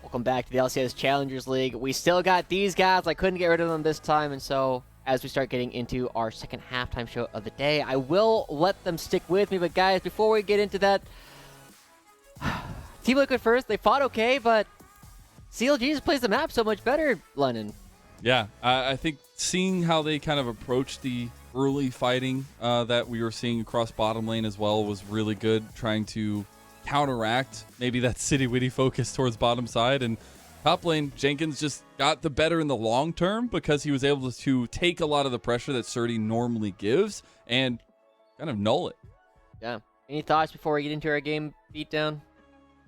Welcome back to the LCS Challengers League. We still got these guys. I couldn't get rid of them this time, and so as we start getting into our second halftime show of the day, I will let them stick with me. But guys, before we get into that, Team Liquid first, they fought okay, but CLG just plays the map so much better, Lennon. Yeah, I think seeing how they kind of approached the early fighting that we were seeing across bottom lane as well was really good, trying to counteract maybe that city-witty focus towards bottom side. And top lane, Jenkins just got the better in the long term because he was able to take a lot of the pressure that Surdy normally gives and kind of null it. Yeah. Any thoughts before we get into our game beatdown?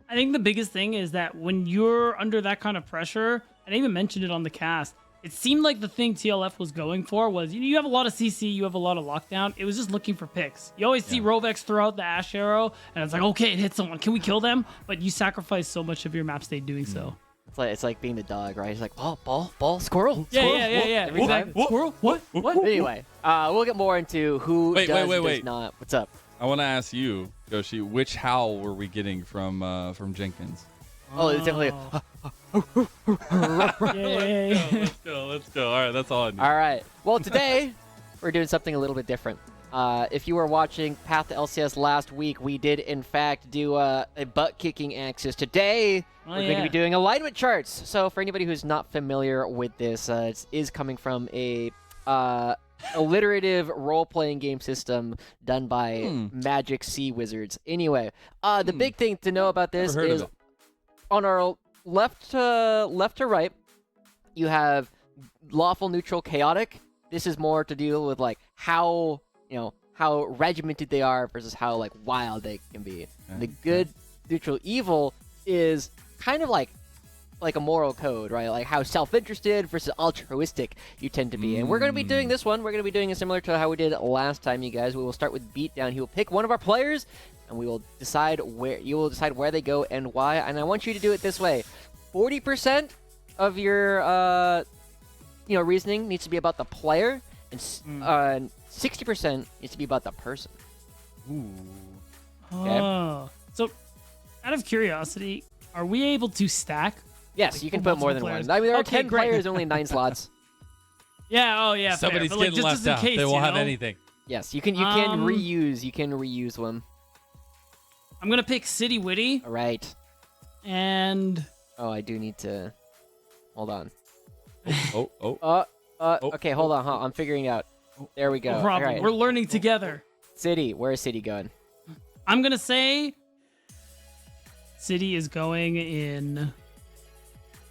I think the biggest thing is that when you're under that kind of pressure, and I even mentioned it on the cast, it seemed like the thing TLF was going for was, you have a lot of CC, you have a lot of lockdown. It was just looking for picks. You always see Rovex throw out the Ash arrow, and it's like, okay, it hit someone. Can we kill them? But you sacrifice so much of your map state doing so. It's like being the dog, right? It's like, ball, squirrel, Yeah, squirrel. yeah. Exactly. Squirrel? What? Anyway, we'll get more into who does not. What's up? I want to ask you, Yoshi, which howl were we getting from Jenkins? Oh, it's definitely. Let's go. All right, that's all I need. All right. Well, today we're doing something a little bit different. If you were watching Path to LCS last week, we did in fact do a butt-kicking axis. Today, we're going to be doing alignment charts. So for anybody who's not familiar with this, it is coming from a alliterative role-playing game system done by Magic Sea Wizards. Anyway, the big thing to know about this is on our left to right, you have lawful, neutral, chaotic. This is more to deal with like how regimented they are versus how like wild they can be. The good, neutral, evil is kind of like a moral code, right? Like how self-interested versus altruistic you tend to be. And we're going to be doing this one. We're going to be doing it similar to how we did last time, you guys. We will start with beatdown. He will pick one of our players, and we will decide where they go and why. And I want you to do it this way: 40% of your reasoning needs to be about the player, and 60% needs to be about the person. Ooh. Okay. So, out of curiosity, are we able to stack? Yes, you can put more than one. I mean, there are 10 players, only 9 slots. Yeah. Somebody's fair. getting just left in out. case, They won't have anything. Yes, you can reuse. You can reuse one. I'm gonna pick City Witty. All right. And I do need to. Hold on. Okay, hold on. I'm figuring out. There we go. no problem. Right. We're learning together. City. Where is City going? I'm gonna say City is going in.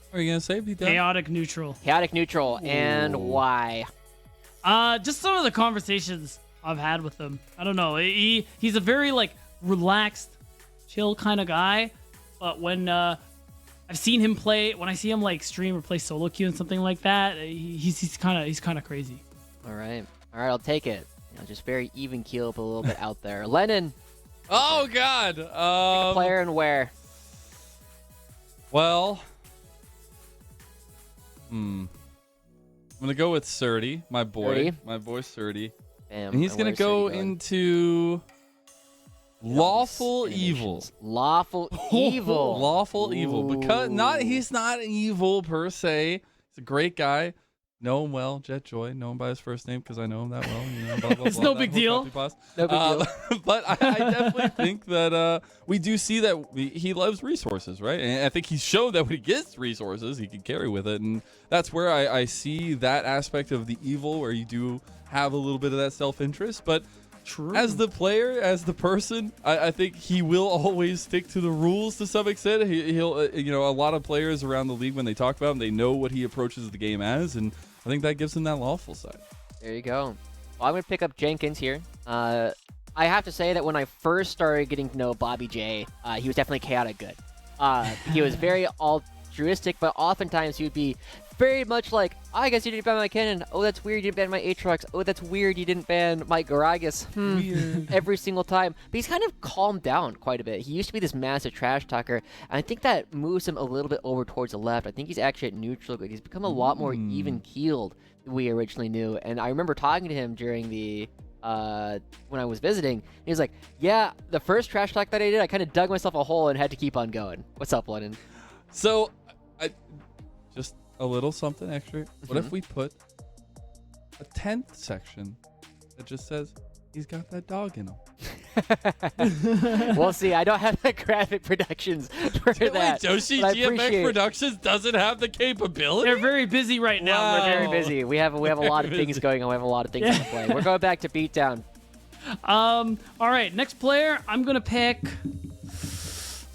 What are you gonna say? Chaotic neutral. Chaotic neutral. Ooh. And why? Just some of the conversations I've had with him. I don't know. He's a very like relaxed, chill kind of guy. But when I've seen him play, when I see him like stream or play solo queue and something like that, he's kind of crazy. All right, I'll take it. Just very even keel, but a little bit out there. Lennon. Oh God. Pick a player and where? Well. I'm gonna go with Surdy, my boy Surdy. Bam, and he's gonna go into Lawful Evil. Lawful Evil. Lawful Evil. Because he's not evil per se. He's a great guy. Know him well, Jetjoy. Know him by his first name because I know him that well. Blah, blah, it's blah, no big deal. No big deal. But I definitely think that we do see that he loves resources, right? And I think he's shown that when he gets resources, he can carry with it. And that's where I see that aspect of the evil, where you do have a little bit of that self-interest. But true. As the player, as the person, I think he will always stick to the rules to some extent. He'll a lot of players around the league, when they talk about him, they know what he approaches the game as, and I think that gives him that lawful side. There you go. Well, I'm going to pick up Jenkins here. I have to say that when I first started getting to know Bobby J, he was definitely chaotic good. He was very altruistic, but oftentimes he would be very much like, I guess you didn't ban my cannon. Oh, that's weird, you didn't ban my Aatrox. Oh, that's weird, you didn't ban my Garagas. Weird. Every single time. But he's kind of calmed down quite a bit. He used to be this massive trash talker, and I think that moves him a little bit over towards the left. I think he's actually at neutral, but he's become a lot more even-keeled than we originally knew. And I remember talking to him during the when I was visiting. He was like, yeah, the first trash talk that I did, I kind of dug myself a hole and had to keep on going. What's up, Lennon? So Just a little something extra. What if we put a 10th section that just says he's got that dog in him? We'll see. I don't have the graphic productions for that. Wait, Joshi, GFX Productions doesn't have the capability? They're very busy right now. Wow. We're very busy. We have a lot of things going on. We have a lot of things on the play. We're going back to beatdown. All right, next player, I'm gonna pick.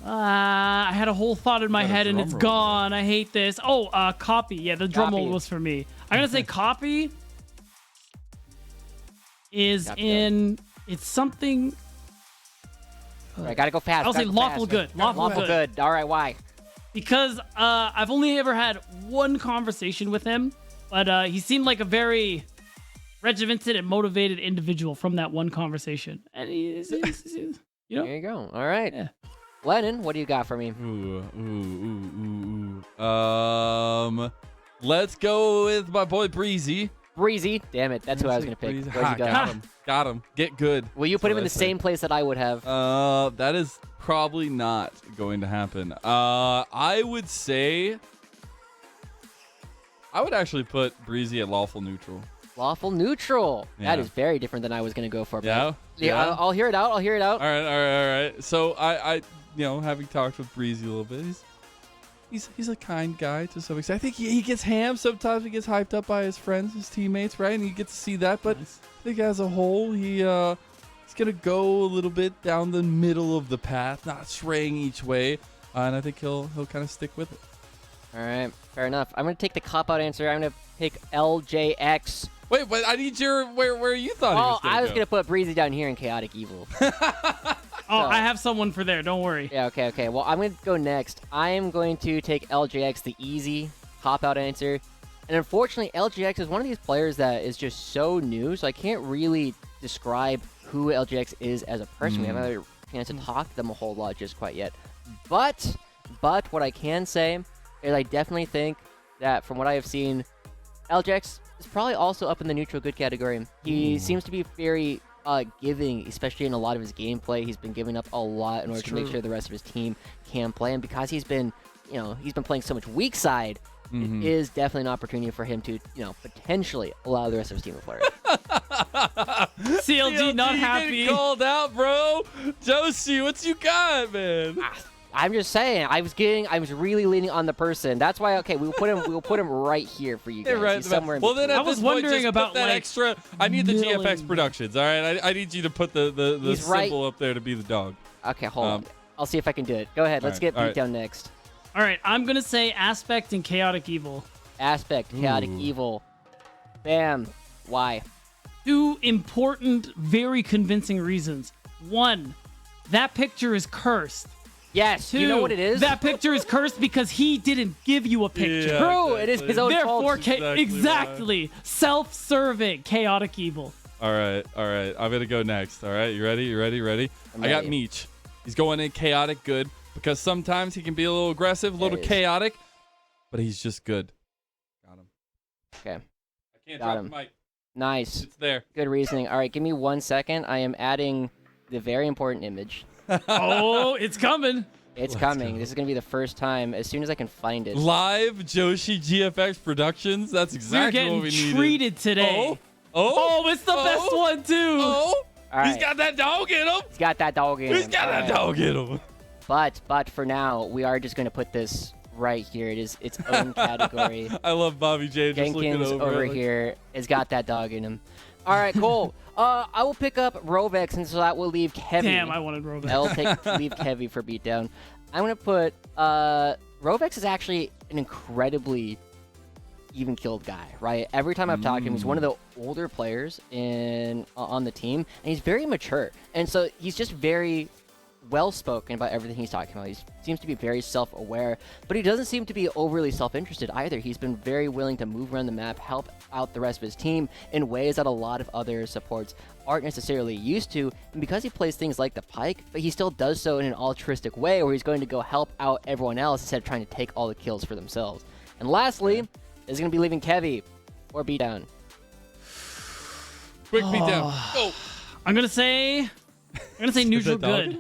I had a whole thought in my head and it's gone. I hate this. Oh, Copy. Yeah, the drum roll was for me. I'm gonna say Copy is in. It's something. All right, gotta go fast. I'll say Lawful Good. Lawful Good. All right, why? Because I've only ever had one conversation with him, but he seemed like a very regimented and motivated individual from that one conversation. And he's you know. There you go. All right. Yeah. Lennon, what do you got for me? Let's go with my boy Breezy. Breezy. Damn it. That's who I was going to pick. Where's he going? Got him. Get good. Will you put him in the same place that I would have? That is probably not going to happen. I would say I would actually put Breezy at lawful neutral. Lawful neutral. Yeah. That is very different than I was going to go for. Yeah. I'll hear it out. I'll hear it out. All right. So I having talked with Breezy a little bit, he's a kind guy to some extent. I think he gets ham sometimes. He gets hyped up by his friends, his teammates, right? And you get to see that. But I think as a whole, he's gonna go a little bit down the middle of the path, not straying each way. And I think he'll kind of stick with it. All right, fair enough. I'm gonna take the cop-out answer. I'm gonna pick LJX. Wait, but I need your where you thought he was gonna I was go. gonna put Breezy down here in Chaotic Evil. I have someone for there. Don't worry. Yeah, okay. Well, I'm going to go next. I am going to take LJX, the easy cop-out answer. And unfortunately, LJX is one of these players that is just so new, so I can't really describe who LJX is as a person. We haven't had a chance to talk to them a whole lot just quite yet. But what I can say is I definitely think that from what I have seen, LJX is probably also up in the neutral good category. He seems to be very... giving, especially in a lot of his gameplay. He's been giving up a lot in order to make sure the rest of his team can play. And because he's been playing so much weak side, it is definitely an opportunity for him to, potentially allow the rest of his team to play. CLG not happy. Called out, bro. Josie, what you got, man? I'm just saying, I was really leaning on the person. That's why, okay, we'll put him right here for you guys. Right, He's somewhere in well, then between. at I was this point, wondering just about put that like extra. I need the GFX milling. Productions. All right, I need you to put the He's right. symbol up there to be the dog. Okay, hold on. I'll see if I can do it. Go ahead. Let's get beat down next. All right, I'm gonna say Aspect and Chaotic Evil. Aspect, Chaotic Evil. Bam. Why? Two important, very convincing reasons. One, that picture is cursed. Yes, Two, you know what it is? That picture is cursed because he didn't give you a picture. Yeah, True, exactly. it is his own Therefore, fault. exactly. Self-serving, Chaotic Evil. All right. I'm gonna go next. All right, you ready? I got ready. Meech. He's going in chaotic good because sometimes he can be a little aggressive, a little chaotic, but he's just good. Got him. Okay. I can't Got drop him. the mic. Nice. It's there. Good reasoning. All right, give me 1 second. I am adding the very important image. Oh, it's coming. It's coming. This is going to be the first time as soon as I can find it. Live Joshi GFX Productions. That's We're exactly getting what we needed. treated today. Oh, it's the best one, too. Oh, All right. he's got that dog in him. He's got that dog in him. He's got All that right. dog in him. But for now, we are just going to put this right here. It is its own category. I love Bobby J. Just looking Jenkins over like, here has got that dog in him. All right, cool. I will pick up Rovex, and so that will leave Kevin. Damn, I wanted Rovex. I'll leave Kevy for beatdown. I'm gonna put Rovex is actually an incredibly even killed guy, right? Every time I've talked to him, he's one of the older players on the team, and he's very mature, and so he's just very well-spoken about everything he's talking about. He seems to be very self-aware, but he doesn't seem to be overly self-interested either. He's been very willing to move around the map, help out the rest of his team in ways that a lot of other supports aren't necessarily used to, and because he plays things like the Pike, but he still does so in an altruistic way where he's going to go help out everyone else instead of trying to take all the kills for themselves. And lastly, is going to be leaving Kevy or beatdown. quick beat down. Go. I'm gonna say neutral that dog? good.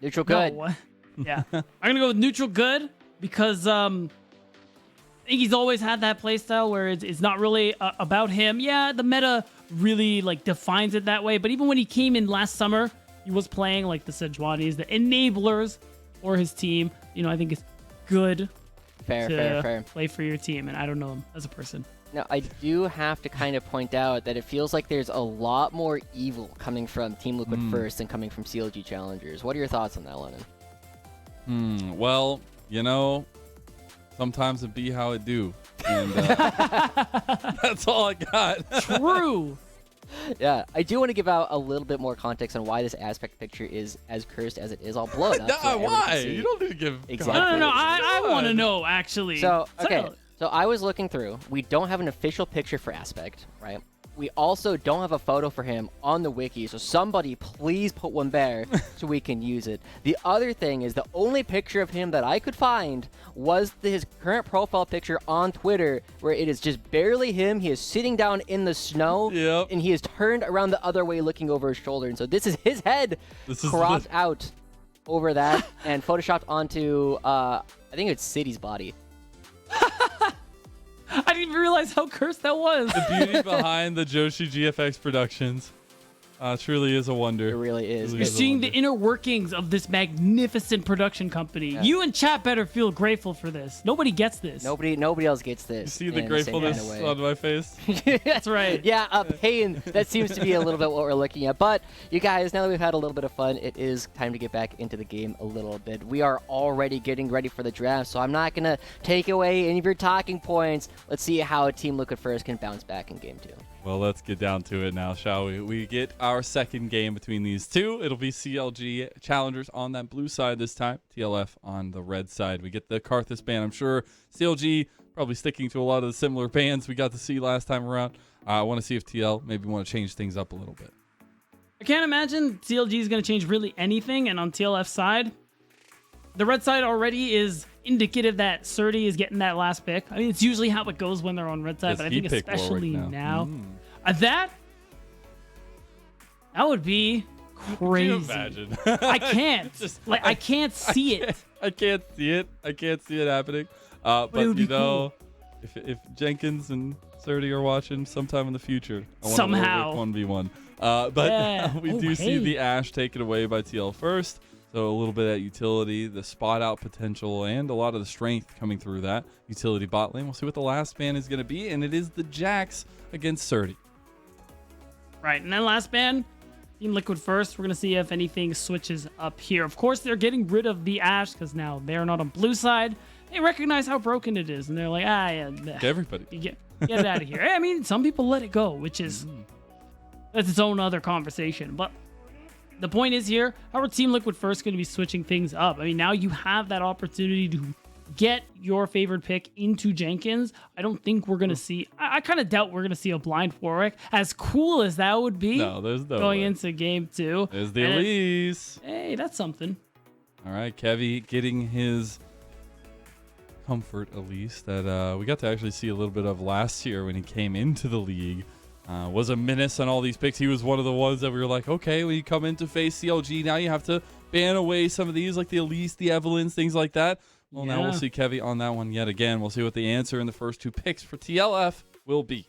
Neutral good. No, yeah. I'm gonna go with neutral good because I think he's always had that playstyle where it's not really about him. Yeah, the meta really like defines it that way. But even when he came in last summer, he was playing like the Sejuanis, the enablers for his team. You know, I think it's good Fair. play for your team, and I don't know him as a person. Now, I do have to kind of point out that it feels like there's a lot more evil coming from Team Liquid first than coming from CLG Challengers. What are your thoughts on that, Lennon? Well, you know, sometimes it be how it do. And that's all I got. True. Yeah, I do want to give out a little bit more context on why this aspect picture is as cursed as it is. I'll blow it up. so everyone can Why? see. You don't need to give. Exactly. No. I want to know actually. So, okay. So I was looking through. We don't have an official picture for Aspect, right? We also don't have a photo for him on the wiki, so somebody please put one there so we can use it. The other thing is the only picture of him that I could find was his current profile picture on Twitter, where it is just barely him. He is sitting down in the snow, and he is turned around the other way looking over his shoulder. And so this is his head cropped out over that and photoshopped onto, I think it's City's body. I didn't even realize how cursed that was. The beauty behind the Joshi GFX Productions truly is a wonder. It really is. You're seeing the inner workings of this magnificent production company. Yeah. You and chat better feel grateful for this. Nobody gets this. Nobody else gets this. You see the gratefulness on my face? That's right. Yeah, pain. That seems to be a little bit what we're looking at. But you guys, now that we've had a little bit of fun, it is time to get back into the game a little bit. We are already getting ready for the draft, so I'm not going to take away any of your talking points. Let's see how Team Liquid First can bounce back in Game 2. Well, let's get down to it now, shall we? We get our second game between these two. It'll be CLG Challengers on that blue side this time, TLF on the red side. We get the Karthus ban. I'm sure CLG probably sticking to a lot of the similar bans we got to see last time around. I want to see if TL maybe want to change things up a little bit. I can't imagine CLG is going to change really anything, and on TLF side, the red side already is indicative that Surdy is getting that last pick. I mean, it's usually how it goes when they're on red side, Yes, but I he think picked especially Warwick now. That would be crazy. Can you imagine? I can't. I can't see it. I can't see it. I can't see it happening. But you know, if Jenkins and Surdy are watching sometime in the future, I want somehow 1v1. But we do see the Ashe taken away by TL first. So a little bit of that utility, the spot out potential, and a lot of the strength coming through that utility bot lane. We'll see what the last ban is going to be, and it is the Jax against Surdy. Right, and then last ban, Team Liquid First. We're going to see if anything switches up here. Of course, they're getting rid of the Ashe because now they're not on blue side. They recognize how broken it is, and they're like, Everybody. Get it out of here. I mean, some people let it go, which is that's its own other conversation. But the point is here, how are Team Liquid First going to be switching things up? I mean, now you have that opportunity to get your favorite pick into Jenkins. I don't think we're going to see... I kind of doubt we're going to see a blind Warwick. As cool as that would be, no, there's no going way. into Game 2. There's the Elise. Hey, that's something. All right, Kevy getting his comfort Elise that we got to actually see a little bit of last year when he came into the league. Was a menace on all these picks. He was one of the ones that we were like, okay, when you come in to face CLG, now you have to ban away some of these, like the Elise, the Evelyns, things like that. Well, now we'll see Kevy on that one yet again. We'll see what the answer in the first two picks for TLF will be.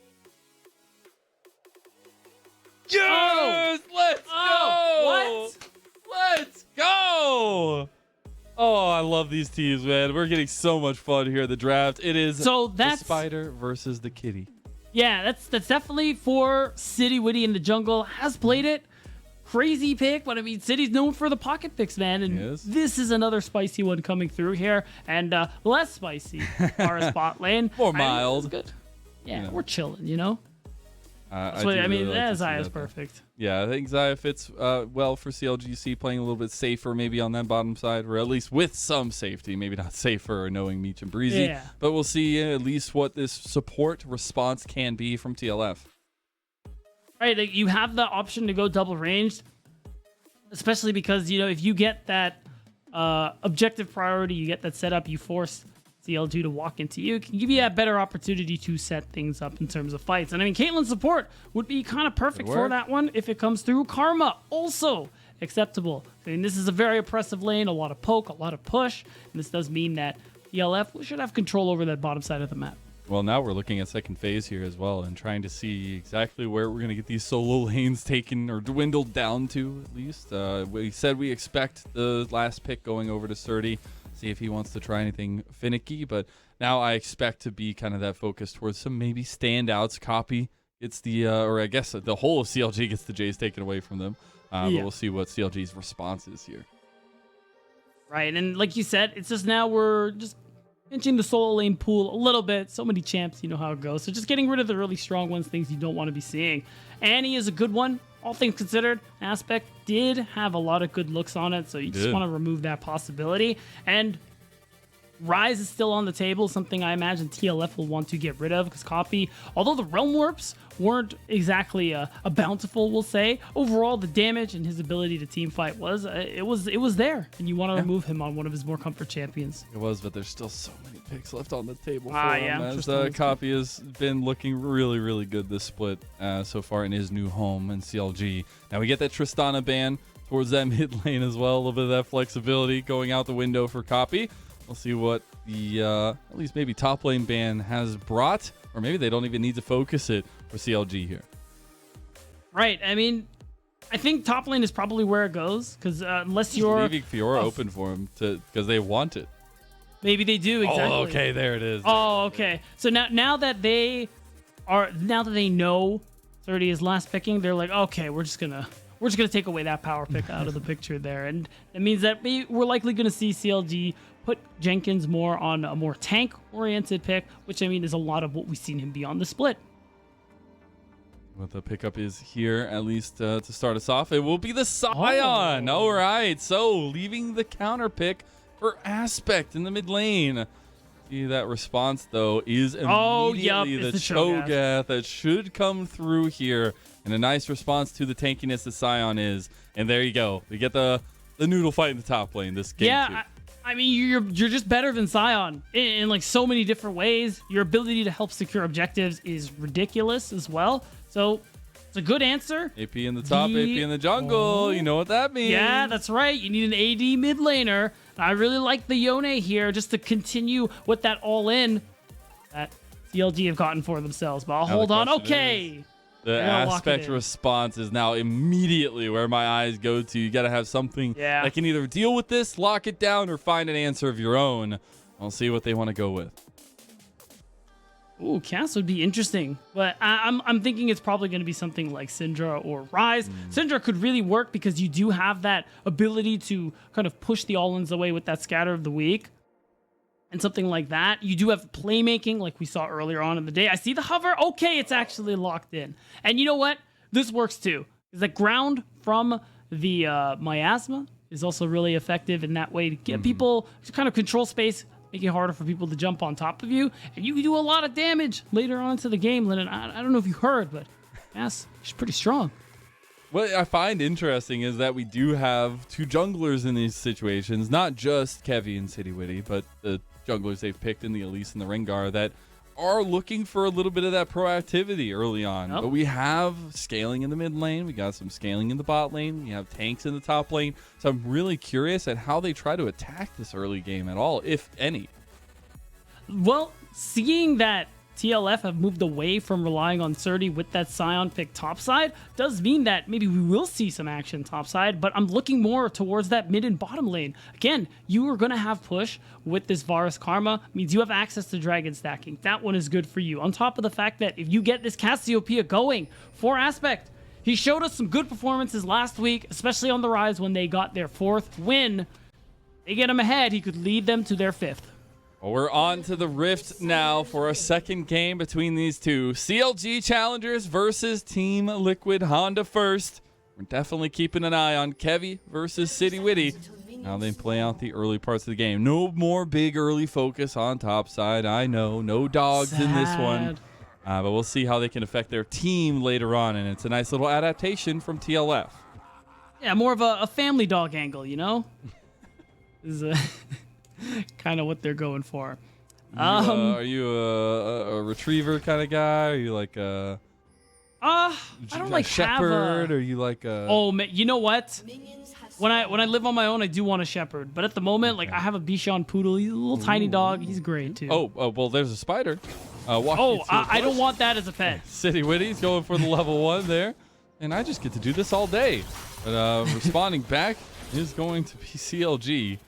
Yes! Let's go! What? Let's go! Oh, I love these teams, man. We're getting so much fun here at the draft. It is the Spider versus the Kitty. Yeah, that's definitely for City Witty in the jungle. Has played it. Crazy pick, but I mean, City's known for the pocket picks, man. And this is another spicy one coming through here. And less spicy, our spot lane. More mild. Good. Yeah, we're chilling, you know? I mean, Xayah is perfect. Yeah, I think Xayah fits well for CLGC, playing a little bit safer maybe on that bottom side, or at least with some safety. Maybe not safer or knowing Meech and Breezy. Yeah. But we'll see at least what this support response can be from TLF. Right, like you have the option to go double ranged, especially because, you know, if you get that objective priority, you get that setup, you force CLG to walk into you, it can give you a better opportunity to set things up in terms of fights. And I mean, Caitlyn's support would be kind of perfect for that one if it comes through. Karma, also acceptable. I mean, this is a very oppressive lane, a lot of poke, a lot of push, and this does mean that TLF should have control over that bottom side of the map. Well, now we're looking at second phase here as well and trying to see exactly where we're going to get these solo lanes taken or dwindled down to, at least. We said we expect the last pick going over to Surdy, see if he wants to try anything finicky, but now I expect to be kind of that focus towards some maybe standouts. Copy gets the, or I guess the whole of CLG gets the Jays taken away from them, but we'll see what CLG's response is here. Right, and like you said, it's just now we're just pinching the solo lane pool a little bit. So many champs, you know how it goes. So just getting rid of the really strong ones, things you don't want to be seeing. Annie is a good one, all things considered. Aspect did have a lot of good looks on it, so you just want to remove that possibility. And Rise is still on the table, something I imagine TLF will want to get rid of, because Copy, although the Realm Warps weren't exactly a bountiful, we'll say, overall the damage and his ability to team fight was it was there, and you want to remove him on one of his more comfort champions. It was, but there's still so many picks left on the table for him, as Copy has been looking really, really good this split so far in his new home in CLG. Now we get that Tristana ban towards that mid lane as well, a little bit of that flexibility going out the window for Copy. We'll see what the, at least maybe top lane ban has brought, or maybe they don't even need to focus it for CLG here. Right. I mean, I think top lane is probably where it goes, because unless you're leaving Fiora open for him because they want it. Maybe they do, exactly. Oh, okay, there it is. Oh, okay. So now that they know 30 is last picking, they're like, okay, we're just gonna take away that power pick out of the picture there, and it means that we're likely gonna see CLG put Jenkins more on a more tank-oriented pick, which I mean is a lot of what we've seen him be on the split. What the pickup is here, at least to start us off, it will be the Scion. All right, so leaving the counter pick for Aspect in the mid lane. See, that response, though, is immediately the Cho'Gath that should come through here. And a nice response to the tankiness that Scion is. And there you go. We get the noodle fight in the top lane this game, too. I mean, you're just better than Scion in like so many different ways. Your ability to help secure objectives is ridiculous as well. So it's a good answer. AP in the top, AP in the jungle. You know what that means. Yeah, that's right. You need an AD mid laner. I really like the Yone here just to continue with that all-in that CLG have gotten for themselves. But I'll hold on. Okay. The Aspect response is now immediately where my eyes go to. You got to have something that can either deal with this, lock it down, or find an answer of your own. I'll see what they want to go with. Ooh, Cass would be interesting, but I'm thinking it's probably going to be something like Syndra or Rise. Syndra could really work because you do have that ability to kind of push the all-ins away with that Scatter of the Week. And something like that. You do have playmaking like we saw earlier on in the day. I see the hover. Okay, it's actually locked in. And you know what? This works too. The ground from the miasma is also really effective in that way to get people to kind of control space, make it harder for people to jump on top of you. And you can do a lot of damage later on into the game, Lennon. I don't know if you heard, but yes, she's pretty strong. What I find interesting is that we do have two junglers in these situations, not just Kevy and City Witty, but the junglers they've picked in the Elise and the Rengar that are looking for a little bit of that proactivity early on. But we have scaling in the mid lane. We got some scaling in the bot lane. We have tanks in the top lane. So I'm really curious at how they try to attack this early game at all, if any. Well, seeing that TLF have moved away from relying on Surdy with that Scion pick topside does mean that maybe we will see some action topside, but I'm looking more towards that mid and bottom lane. Again, you are going to have push with this Varus Karma, means you have access to dragon stacking. That one is good for you. On top of the fact that if you get this Cassiopeia going for Aspect, he showed us some good performances last week, especially on the Rise when they got their 4th win. They get him ahead, he could lead them to their 5th. Well, we're on to the Rift now for a second game between these two. CLG Challengers versus Team Liquid Honda first. We're definitely keeping an eye on Kevy versus City Witty. Now they play out the early parts of the game. No more big early focus on top side. I know, no dogs in this one. But we'll see how they can affect their team later on. And it's a nice little adaptation from TLF. Yeah, more of a family dog angle, you know? This is kind of what they're going for. Are you a retriever kind of guy? Are you like a I don't like shepherd? have a... Or you like a... Oh, man, you know what? when I live on my own, I do want a shepherd. But at the moment, like I have a Bichon Poodle. He's a little tiny dog. He's great too. Oh, well, there's a spider. I don't want that as a pet. City Witty's going for the level 1 there. And I just get to do this all day. But responding back is going to be CLG.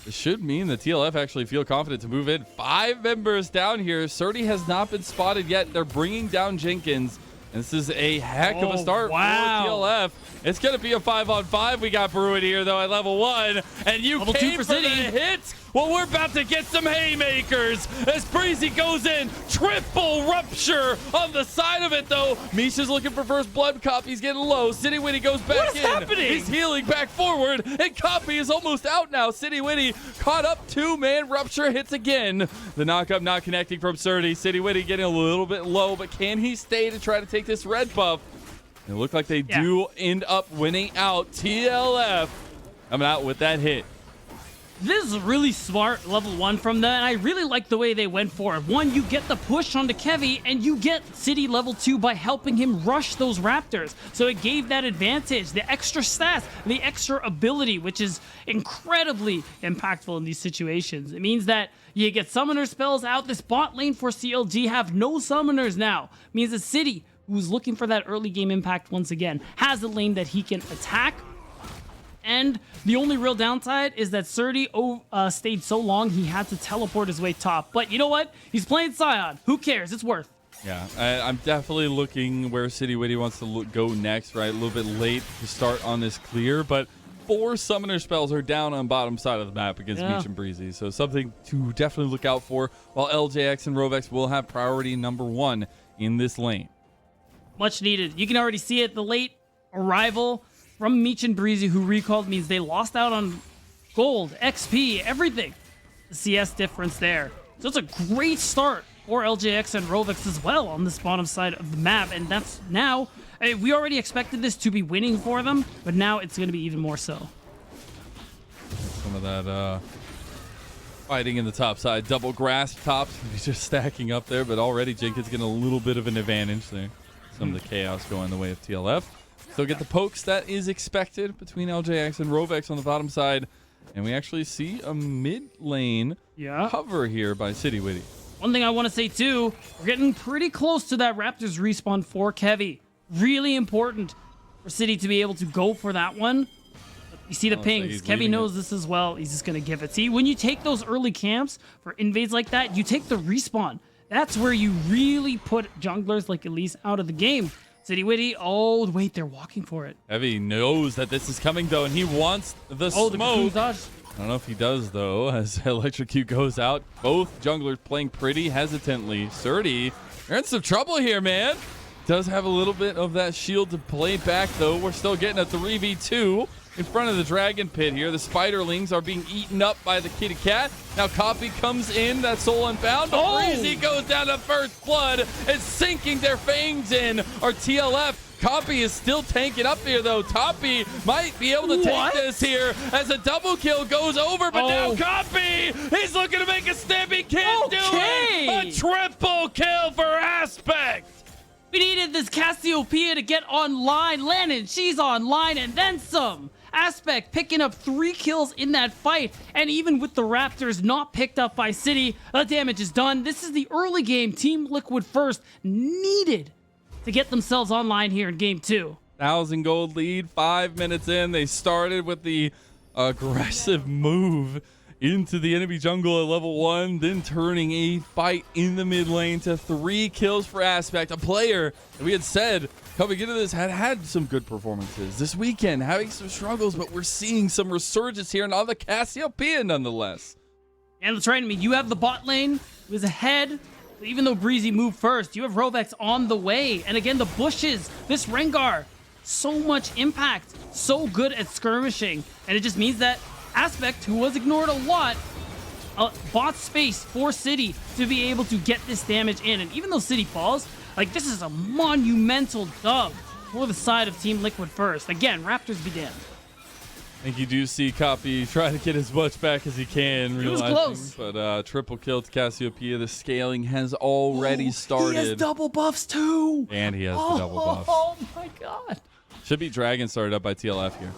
This should mean the TLF actually feel confident to move in. 5 members down here. Surdy has not been spotted yet. They're bringing down Jenkins. And this is a heck of a start for TLF. It's going to be a 5-on-5. We got Bruin here, though, at level 1. And you level came 2 for for City. the hit. Well, we're about to get some haymakers as Breezy goes in. Triple rupture on the side of it, though. Misha's looking for first blood. Copy's getting low. City Witty goes back What is in. happening? He's healing back forward, and Copy is almost out now. City Witty caught up 2-man rupture hits again. The knockup not connecting from Surdy. City Witty getting a little bit low, but can he stay to try to take this red buff? It looked like they do end up winning out. TLF coming out with that hit. This is really smart level 1 from them, and I really like the way they went for it. 1, you get the push onto Kevy, and you get City level 2 by helping him rush those Raptors. So it gave that advantage, the extra stats, the extra ability, which is incredibly impactful in these situations. It means that you get summoner spells out. This bot lane for CLG have no summoners now. It means the City, who's looking for that early game impact once again, has a lane that he can attack. And the only real downside is that Surdy stayed so long he had to teleport his way top. But you know what? He's playing Scion. Who cares? It's worth. Yeah, I'm definitely looking where City Witty wants to go next, right? A little bit late to start on this clear, but 4 summoner spells are down on bottom side of the map against Meech and Breezy. So something to definitely look out for, while LJX and Rovex will have priority number 1 in this lane. Much needed. You can already see it. The late arrival from Meech and Breezy, who recalled, means they lost out on gold, XP, everything. The CS difference there. So it's a great start for LJX and Rovex as well on this bottom side of the map. And that's now, we already expected this to be winning for them, but now it's going to be even more so. Some of that fighting in the top side. Double grasp tops. He's just stacking up there, but already Jenkins getting a little bit of an advantage there. Some of the chaos going the way of TLF. Still get the pokes that is expected between LJX and Rovex on the bottom side. And we actually see a mid lane cover here by City Witty. One thing I want to say too, we're getting pretty close to that Raptors respawn for Kevy. Really important for City to be able to go for that one. You see the pings. Kevy knows this as well. He's just going to give it. See, when you take those early camps for invades like that, you take the respawn. That's where you really put junglers like Elise out of the game. City Witty, oh, wait, they're walking for it. Heavy knows that this is coming, though, and he wants the smoke. The dodge. I don't know if he does, though, as Electrocute goes out. Both junglers playing pretty hesitantly. Surdy, you're in some trouble here, man. Does have a little bit of that shield to play back, though. We're still getting a 3v2 in front of the Dragon Pit here. The Spiderlings are being eaten up by the Kitty Cat. Now Copy comes in, that Soul Unbound. Breezy goes down to first blood and sinking their fangs in. Our TLF. Copy is still tanking up here, though. Toppy might be able to take this here as a double kill goes over, but now Copy, he's looking to make a stab. He can't do it. A triple kill for Aspect. We needed this Cassiopeia to get online. Lannon, she's online and then some. Aspect picking up 3 kills in that fight. And even with the Raptors not picked up by City, the damage is done. This is the early game. Team Liquid first needed to get themselves online here in game 2. 1,000 gold lead, 5 minutes in. They started with the aggressive move into the enemy jungle at level 1, then turning a fight in the mid lane to 3 kills for Aspect. A player that we had said coming into this had some good performances this weekend, having some struggles, but we're seeing some resurgence here on the Cassiopeia nonetheless. And that's right. I mean, you have the bot lane who is ahead. Even though Breezy moved first, you have Rovex on the way. And again, the bushes, this Rengar, so much impact, so good at skirmishing. And it just means that Aspect, who was ignored a lot, bought space for City to be able to get this damage in. And even though City falls, like, this is a monumental dub for the side of Team Liquid first. Again, Raptors be damned. I think you do see Copy try to get as much back as he can. It was close. But triple kill to Cassiopeia. The scaling has already started. He has double buffs too. And he has the double buffs. Oh my god. Should be Dragon started up by TLF here.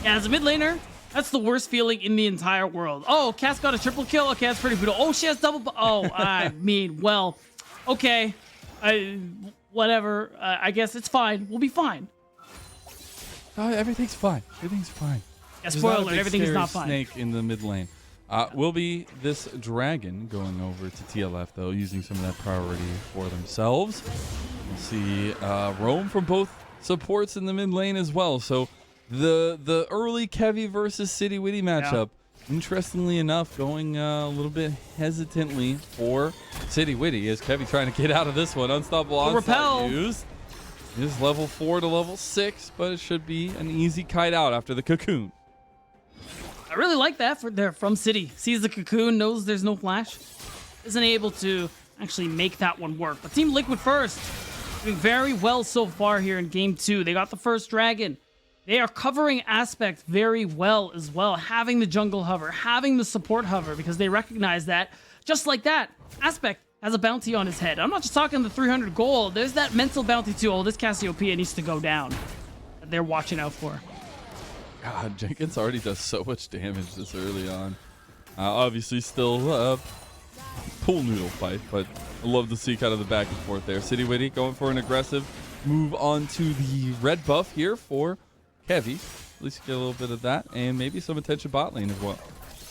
Yeah, as a mid laner, that's the worst feeling in the entire world. Oh, Cass got a triple kill. Okay, that's pretty brutal. Oh, she has double. Oh, I mean, well, okay. Whatever. I guess it's fine. We'll be fine. Everything's fine. Everything's fine. Yeah, spoiler alert, everything is not fine. Snake in the mid lane. Will be this dragon going over to TLF, though, using some of that priority for themselves. We'll see roam from both supports in the mid lane as well. So the early Kevy versus City Witty matchup, interestingly enough, going a little bit hesitantly for City Witty as Kevy trying to get out of this one. Unstoppable onslaught used. Is level 4 to level 6, but it should be an easy kite out after the cocoon. I really like that from City. Sees the cocoon, knows there's no flash. Isn't able to actually make that one work. But Team Liquid first, doing very well so far here in game 2. They got the first dragon. They are covering Aspect very well as well. Having the jungle hover, having the support hover, because they recognize that, just like that, Aspect has a bounty on his head. I'm not just talking the 300 gold. There's that mental bounty too. Oh, this Cassiopeia needs to go down. That they're watching out for. God, Jenkins already does so much damage this early on. Obviously still a pool noodle fight, but I love to see kind of the back and forth there. City Witty going for an aggressive move on to the red buff here for Kevy. At least get a little bit of that, and maybe some attention bot lane as well.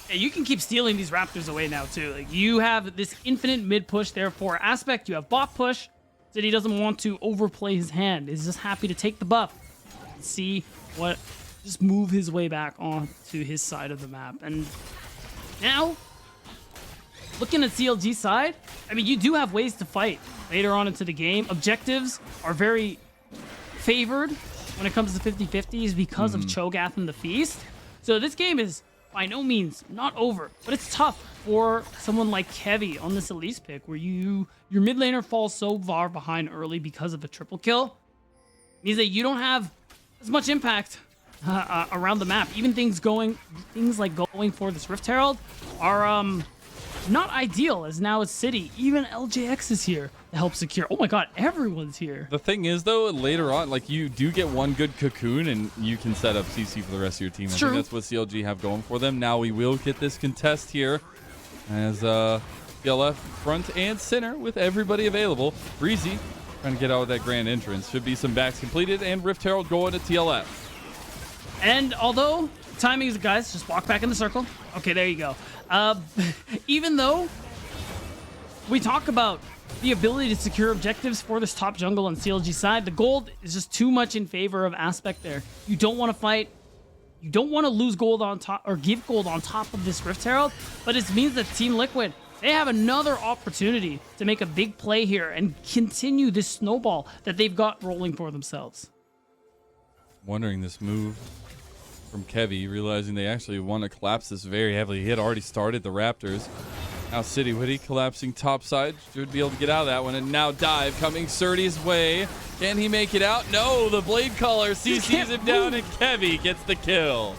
Yeah, you can keep stealing these Raptors away now too. Like, you have this infinite mid push there for Aspect. You have bot push. City doesn't want to overplay his hand. He's just happy to take the buff and see what, just move his way back onto his side of the map. And now, looking at CLG side, I mean, you do have ways to fight later on into the game. Objectives are very favored when it comes to 50-50s because of Cho'Gath and the Feast. So this game is by no means not over, but it's tough for someone like Kevy on this Elise pick, where your mid laner falls so far behind early because of a triple kill. It means that you don't have as much impact around the map. Even things like going for this Rift Herald are not ideal, as now it's City. Even LJX is here to help secure. Oh my god, everyone's here. The thing is, though, later on, like, you do get one good cocoon and you can set up CC for the rest of your team. I think that's what CLG have going for them. Now we will get this contest here as TLF front and center with everybody available. Breezy trying to get out of that grand entrance. Should be some backs completed, and Rift Herald going to TLF. And although timing is, guys, just walk back in the circle. Okay, there you go. Even though we talk about the ability to secure objectives for this top jungle on CLG side, the gold is just too much in favor of Aspect there. You don't want to fight. You don't want to lose gold on top or give gold on top of this Rift Herald, but it means that Team Liquid, they have another opportunity to make a big play here and continue this snowball that they've got rolling for themselves. Wondering this move from Kevy, realizing they actually want to collapse this very heavily. He had already started the Raptors. Now City Witty collapsing topside. Should be able to get out of that one. And now dive coming Surdy's way. Can he make it out? No, the Blade Caller CCs him down, and Kevy gets the kill.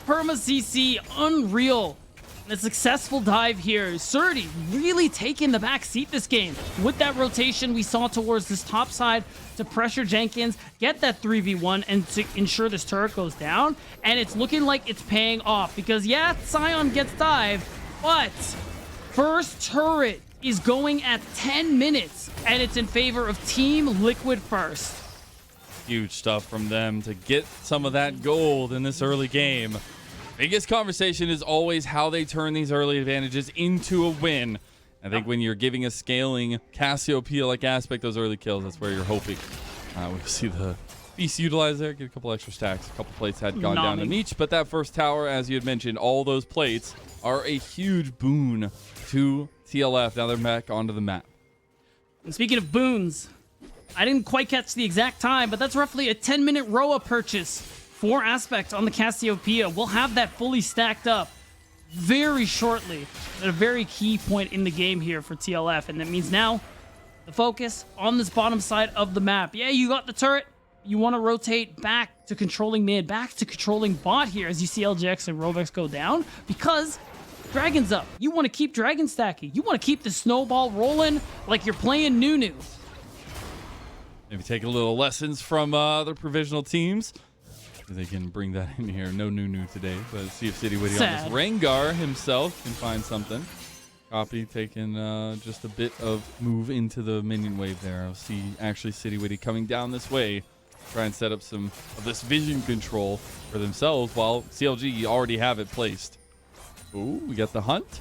Perma CC, unreal. And a successful dive here. Surdy really taking the back seat this game. With that rotation we saw towards this top side to pressure Jenkins, get that 3v1, and to ensure this turret goes down. And it's looking like it's paying off because, yeah, Sion gets dive, but first turret is going at 10 minutes, and it's in favor of Team Liquid first. Huge stuff from them to get some of that gold in this early game. Biggest conversation is always how they turn these early advantages into a win. I think when you're giving a scaling Cassiopeia like Aspect those early kills, that's where you're hoping. We'll see the Beast utilize there, get a couple extra stacks. A couple plates had gone down to Meech, but that first tower, as you had mentioned, all those plates are a huge boon to TLF. Now they're back onto the map. And speaking of boons, I didn't quite catch the exact time, but that's roughly a 10-minute Roa purchase for Aspect on the Cassiopeia. We'll have that fully stacked up very shortly at a very key point in the game here for TLF. And that means now the focus on this bottom side of the map. Yeah, you got the turret. You want to rotate back to controlling mid, back to controlling bot here as you see LJX and Rovex go down because Dragon's up. You want to keep Dragon stacking. You want to keep the snowball rolling like you're playing Nunu. Maybe take a little lessons from other provisional teams. They can bring that in here. No Nunu today, but see if City Witty on Sad. this Rengar himself can find something. Copy taking just a bit of move into the minion wave there. I'll see actually City Witty coming down this way. Try and set up some of this vision control for themselves while CLG already have it placed. Ooh, we got the hunt.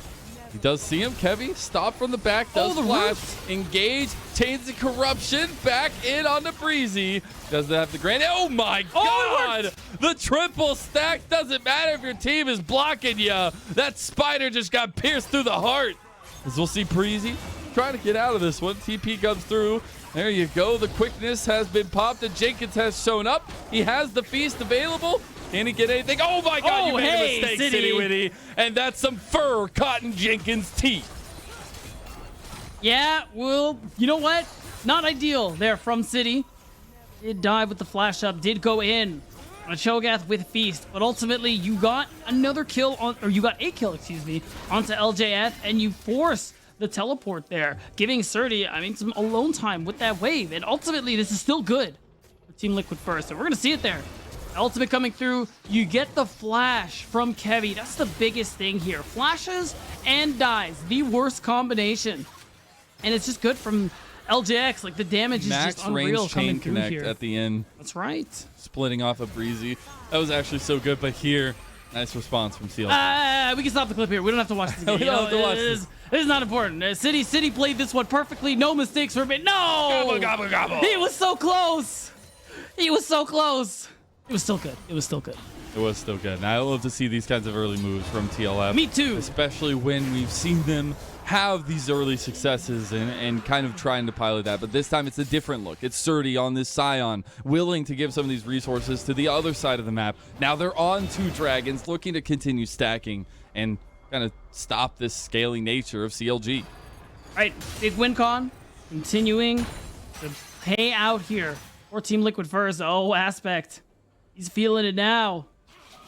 He does see him. Kevy, stop from the back, does the flash, engage, Tainted Corruption, back in on the Breezy. Doesn't have the grand. Oh my God! The triple stack doesn't matter if your team is blocking you. That spider just got pierced through the heart. As we'll see Breezy trying to get out of this one. TP comes through. There you go. The quickness has been popped and Jenkins has shown up. He has the feast available. Can he get anything? Oh my God, you made a mistake, City Witty. And that's some fur caught in Jenkins' teeth. Yeah, well, you know what? Not ideal there from City. Did dive with the flash up, did go in on a Cho'Gath with Feast, but ultimately you got another kill on, or you got a kill, excuse me, onto LJF, and you force the teleport there, giving Surdy, I mean, some alone time with that wave, and ultimately this is still good for Team Liquid first, and we're gonna see it there. Ultimate coming through, you get the flash from Kevy. That's the biggest thing here. Flashes and dies, the worst combination. And it's just good from LJX. Like, the damage is Max just unreal range coming chain through connect here. at the end. That's right. Splitting off a Breezy. That was actually so good, but here, nice response from CLG. We can stop the clip here. We don't have to watch this again. We don't have to watch this. This is not important. City played this one perfectly. No mistakes were made. No! Gobble, gobble, gobble. He was so close. He was so close. It was still good. It was still good. It was still good. And I love to see these kinds of early moves from TLF. Me too. Especially when we've seen them have these early successes and kind of trying to pilot that. But this time it's a different look. It's Surdy on this Scion, willing to give some of these resources to the other side of the map. Now they're on 2 dragons, looking to continue stacking and kind of stop this scaling nature of CLG. All right, big win con. Continuing to pay out here for Team Liquid first. Oh, Aspect. He's feeling it now.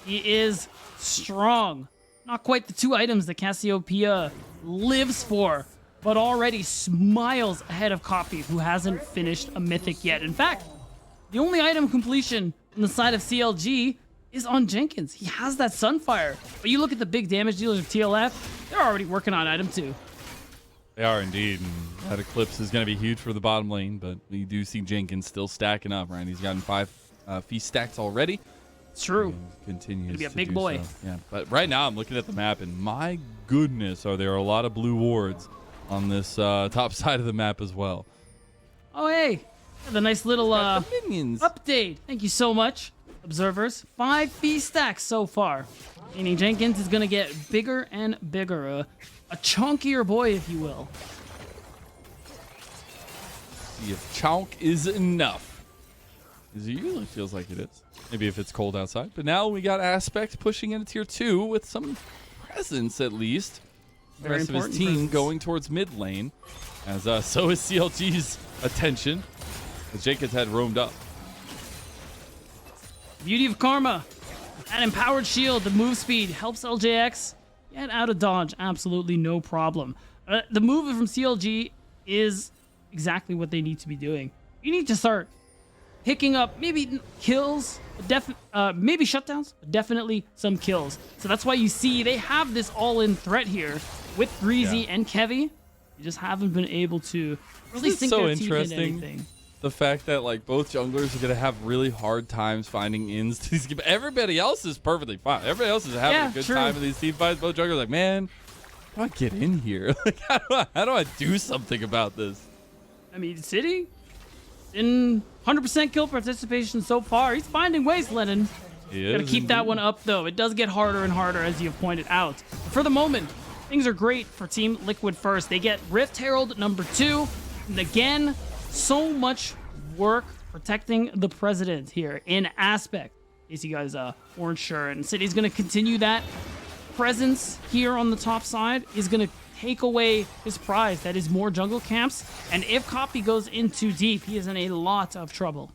He is strong. Not quite the 2 items that Cassiopeia lives for, but already miles ahead of Copy, who hasn't finished a mythic yet. In fact, the only item completion on the side of CLG is on Jenkins. He has that Sunfire. But you look at the big damage dealers of TLF, they're already working on item 2. They are indeed. And that Eclipse is going to be huge for the bottom lane, but we do see Jenkins still stacking up, right? He's gotten 5 feast stacks already. It's true. Continues Gonna be a to big do boy. so. Yeah, but right now I'm looking at the map, and my goodness, are there a lot of blue wards on this top side of the map as well. Oh, hey. The nice little Got the minions. update. Thank you so much, observers. 5 feast stacks so far. Meaning Jenkins is going to get bigger and bigger. A chunkier boy, if you will. See if chonk is enough. As it usually feels like it is. Maybe if it's cold outside. But now we got Aspect pushing into tier 2 with some presence at least. The Very rest of his important team presence. going towards mid lane. As so is CLG's attention. As Jenkins had roamed up. Beauty of Karma. An empowered shield, the move speed helps LJX get out of dodge. Absolutely no problem. The move from CLG is exactly what they need to be doing. You need to start picking up maybe kills, maybe shutdowns, but definitely some kills. So that's why you see they have this all-in threat here with Breezy and Kevy. You just haven't been able to really sink so their teeth into interesting. anything. The fact that like both junglers are gonna have really hard times finding ins to these games. Everybody else is perfectly fine. Everybody else is having a good time in these team fights. Both junglers are like, man, how do I get in here? Like, how do I do something about this? I mean, City in 100% kill participation so far. He's finding ways, Lennon. Gotta keep that one up, though. It does get harder and harder, as you've pointed out. But for the moment, things are great for Team Liquid first. They get Rift Herald number 2. And again, so much work protecting the president here in Aspect. In case you guys weren't sure. And City's going to continue that presence here on the top side. Is going to take away his prize. That is more jungle camps. And if Copy goes in too deep, he is in a lot of trouble.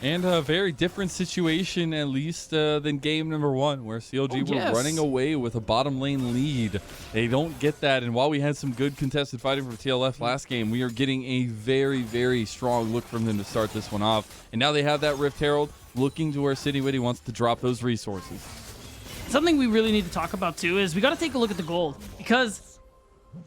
And a very different situation, at least, than game number 1, where CLG were running away with a bottom lane lead. They don't get that, and while we had some good contested fighting from TLF last game, we are getting a very, very strong look from them to start this one off. And now they have that Rift Herald. looking to where City Witty wants to drop those resources. Something we really need to talk about too is we got to take a look at the gold, because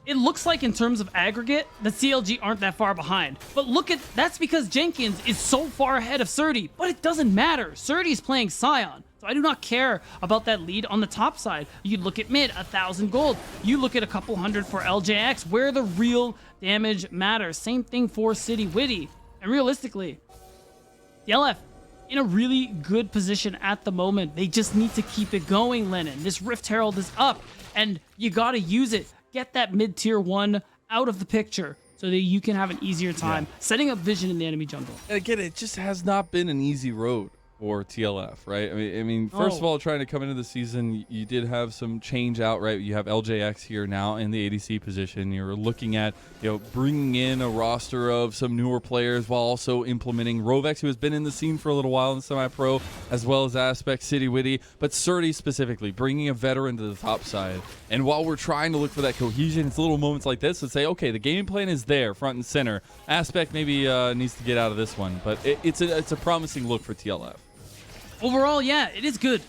it looks like in terms of aggregate, the CLG aren't that far behind. But that's because Jenkins is so far ahead of Surdy, but it doesn't matter. Surdy is playing Scion. So I do not care about that lead on the top side. You look at mid, 1,000 gold. You look at a couple hundred for LJX, where the real damage matters. Same thing for City Witty. And realistically, TLF in a really good position at the moment. They just need to keep it going, Lennon. This Rift Herald is up, and you got to use it. Get that mid-tier 1 out of the picture so that you can have an easier time setting up vision in the enemy jungle. And again, it just has not been an easy road for TLF, right? I mean, first of all, trying to come into the season, you did have some change out, right? You have LJX here now in the ADC position. You're looking at, bringing in a roster of some newer players while also implementing Rovex, who has been in the scene for a little while in semi-pro, as well as Aspect, City Witty, but Surdy specifically, bringing a veteran to the top side. And while we're trying to look for that cohesion, it's little moments like this that say, okay, the game plan is there, front and center. Aspect maybe needs to get out of this one, but it's a promising look for TLF. Overall, yeah, it is good.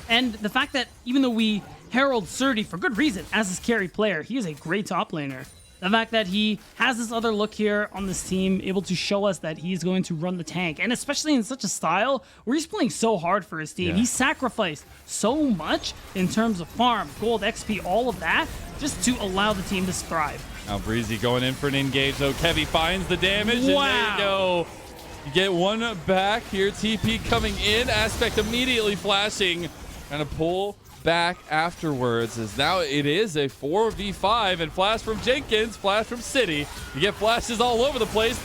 And the fact that even though we herald Surdy for good reason as his carry player, he is a great top laner. The fact that he has this other look here on this team, able to show us that he's going to run the tank, and especially in such a style where he's playing so hard for his team. He sacrificed so much in terms of farm, gold, XP, all of that, just to allow the team to thrive. Now Breezy going in for an engage, though. Kevy finds the damage, and there you go. You get one back here. TP coming in. Aspect immediately flashing. Kind of pull back afterwards, as now it is a 4v5, and flash from Jenkins, flash from City. You get flashes all over the place.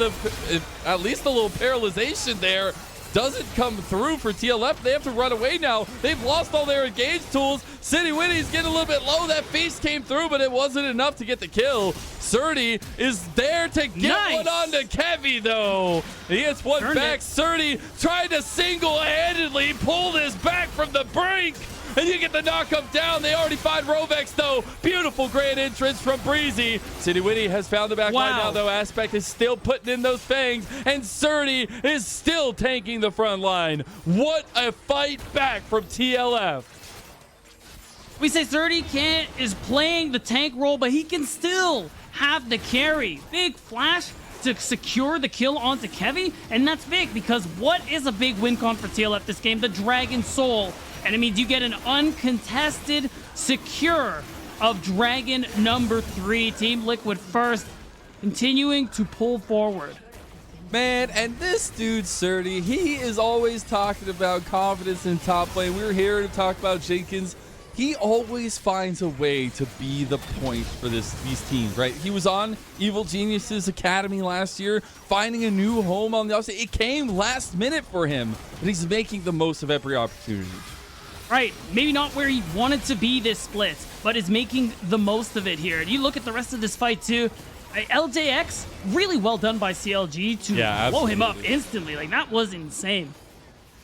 At least a little paralyzation there doesn't come through for TLF. They have to run away now. They've lost all their engage tools. City Witty's getting a little bit low. That feast came through, but it wasn't enough to get the kill. Surdy is there to get one on to Kevy, though. He gets one back. Surdy tried to single-handedly pull this back from the brink. And you get the knock-up down. They already find Rovex, though. Beautiful grand entrance from Breezy. City Witty has found the back line now, though. Aspect is still putting in those fangs, and Surdy is still tanking the front line. What a fight back from TLF. We say Surdy is playing the tank role, but he can still have the carry. Big flash to secure the kill onto Kevy, and that's big because what is a big win con for TLF this game? The Dragon Soul. And it means you get an uncontested secure of Dragon number 3. Team Liquid first, continuing to pull forward. Man, and this dude, Surdy, he is always talking about confidence in top lane. We're here to talk about Jenkins. He always finds a way to be the point for these teams, right? He was on Evil Geniuses Academy last year, finding a new home on the outside. It came last minute for him, but he's making the most of every opportunity. Right, maybe not where he wanted to be this split, but is making the most of it here. And you look at the rest of this fight too. LJX, really well done by CLG to blow him up instantly. Like, that was insane.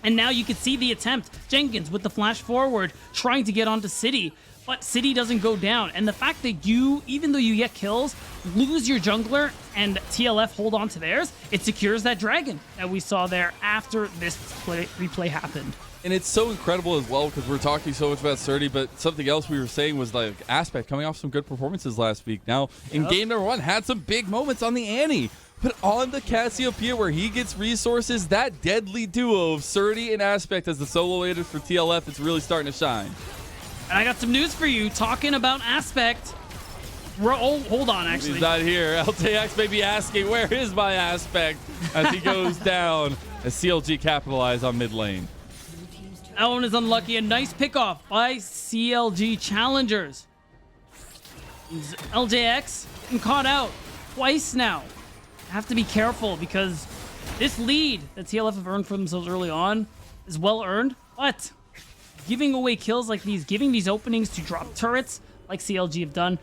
And now you can see the attempt. Jenkins with the flash forward, trying to get onto City, but City doesn't go down. And the fact that you, even though you get kills, lose your jungler and TLF hold on to theirs, it secures that dragon that we saw there after this replay happened. And it's so incredible as well because we're talking so much about Surdy, but something else we were saying was like Aspect coming off some good performances last week. Now, in game number 1, had some big moments on the Annie. But on the Cassiopeia, where he gets resources, that deadly duo of Surdy and Aspect as the solo leaders for TLF, it's really starting to shine. And I got some news for you, talking about Aspect. Hold on, actually. He's not here. LTX may be asking, where is my Aspect? As he goes down, as CLG capitalize on mid lane. That one is unlucky. A nice pickoff by CLG Challengers. LJX been caught out twice now. Have to be careful because this lead that TLF have earned for themselves early on is well earned, but giving away kills like these, giving these openings to drop turrets like CLG have done,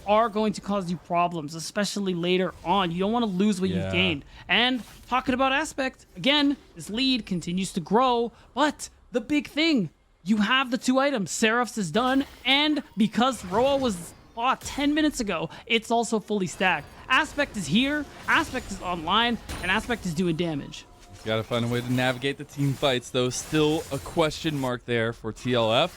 are going to cause you problems, especially later on. You don't want to lose what you've gained. And talking about Aspect, again, this lead continues to grow, but the big thing, you have the 2 items. Seraph's is done, and because Roa was bought 10 minutes ago, it's also fully stacked. Aspect is here, Aspect is online, and Aspect is doing damage. Got to find a way to navigate the team fights, though. Still a question mark there for TLF.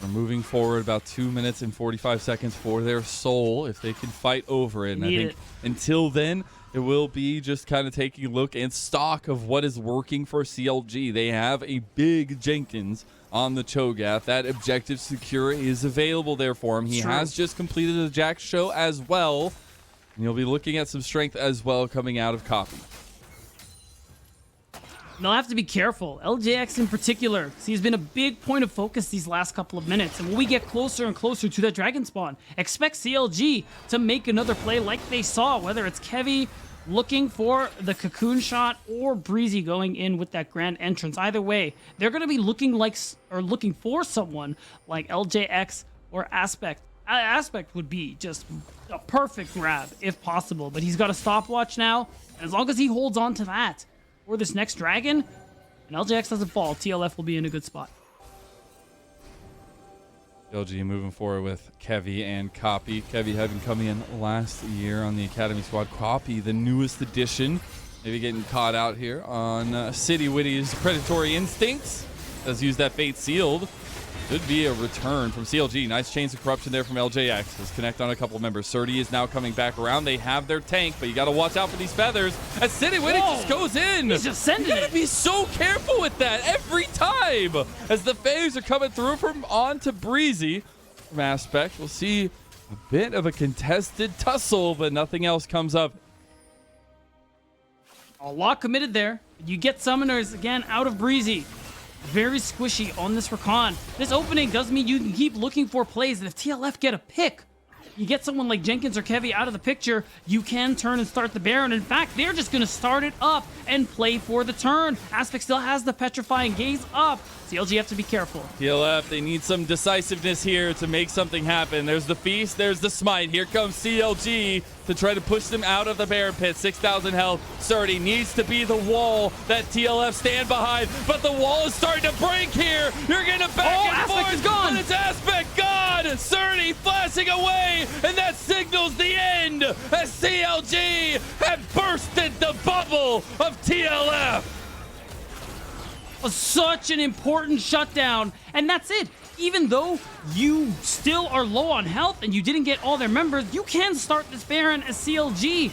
We're moving forward about 2 minutes and 45 seconds for their soul if they can fight over it. And I think until then, it will be just kind of taking a look and stock of what is working for CLG. They have a big Jenkins on the Cho'Gath. That objective secure is available there for him. He has just completed the Jack show as well. And you'll be looking at some strength as well coming out of Copy. They'll have to be careful. LJX in particular, because he's been a big point of focus these last couple of minutes. And when we get closer and closer to that Dragon Spawn, expect CLG to make another play like they saw, whether it's Kevy looking for the cocoon shot or Breezy going in with that grand entrance. Either way, they're going to be looking for someone like LJX or Aspect. Aspect would be just a perfect grab if possible, but he's got a stopwatch now. And as long as he holds on to that, for this next dragon, and LJX doesn't fall, TLF will be in a good spot. CLG moving forward with Kevy and Copy. Kevy having come in last year on the Academy squad. Copy, the newest addition. Maybe getting caught out here on City Witty's predatory instincts. Does use that Fate Sealed. Could be a return from CLG. Nice chains of corruption there from LJX. Let's connect on a couple of members. Surdy is now coming back around. They have their tank, but you got to watch out for these feathers. As City Witty just goes in. He's just sending you gotta be so careful with that every time. As the phase are coming through from on to Breezy from Aspect. We'll see a bit of a contested tussle, but nothing else comes up. A lot committed there. You get summoners again out of Breezy. Very squishy on this recon. This opening does mean you can keep looking for plays, and if TLF get a pick, you get someone like Jenkins or Kevy out of the picture, you can turn and start the Baron. In fact, they're just going to start it up and play for the turn. Aspect still has the Petrifying Gaze up. CLG have to be careful. TLF, they need some decisiveness here to make something happen. There's the Feast, there's the Smite. Here comes CLG to try to push them out of the Baron Pit. 6,000 health. Surdy needs to be the wall that TLF stand behind, but the wall is starting to break here. You're getting a back and Aspect forth, is gone. but it's Aspect gone. Surdy flashing away, and that signals the end as CLG have bursted the bubble of TLF. Was such an important shutdown, and that's it. Even though you still are low on health and you didn't get all their members, you can start this Baron as CLG.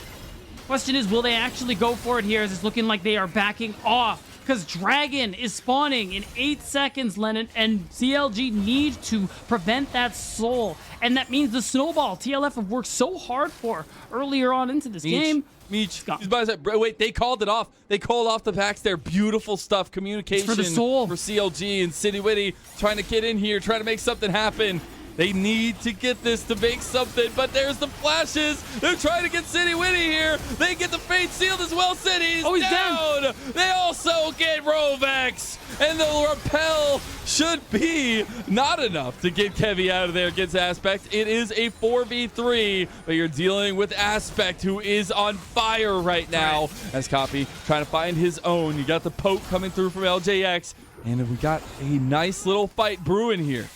Question is, will they actually go for it here, as it's looking like they are backing off? Because Dragon is spawning in 8 seconds, Lennon, and CLG need to prevent that soul. And that means the snowball TLF have worked so hard for earlier on into this game. Meech, he's by his side. Wait, they called it off. They called off the packs there. Beautiful stuff. Communication for the soul. For CLG and City Witty trying to get in here, trying to make something happen. They need to get this to make something, but there's the flashes. They're trying to get City Witty here. They get the Fate Sealed as well. City's he's down. They also get Rovex, and the Repel should be not enough to get Kevy out of there against Aspect. It is a 4v3, but you're dealing with Aspect, who is on fire right now. As Copy trying to find his own. You got the poke coming through from LJX, and we got a nice little fight brewing here.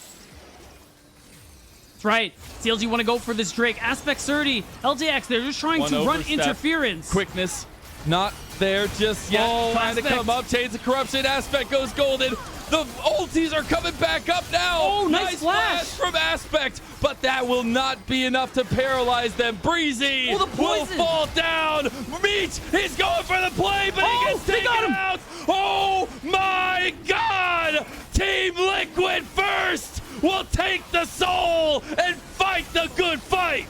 That's right. CLG want to go for this Drake. Aspect Surdy, LJX, they're just trying to run interference. Quickness, not there just yet. Trying to come up. Chains of Corruption. Aspect goes golden. The ultis are coming back up now. Oh, nice flash from Aspect, but that will not be enough to paralyze them. Breezy will fall down. Meech, he's going for the play, but he gets taken out. Oh my God! Team Liquid first will take the soul and fight the good fight.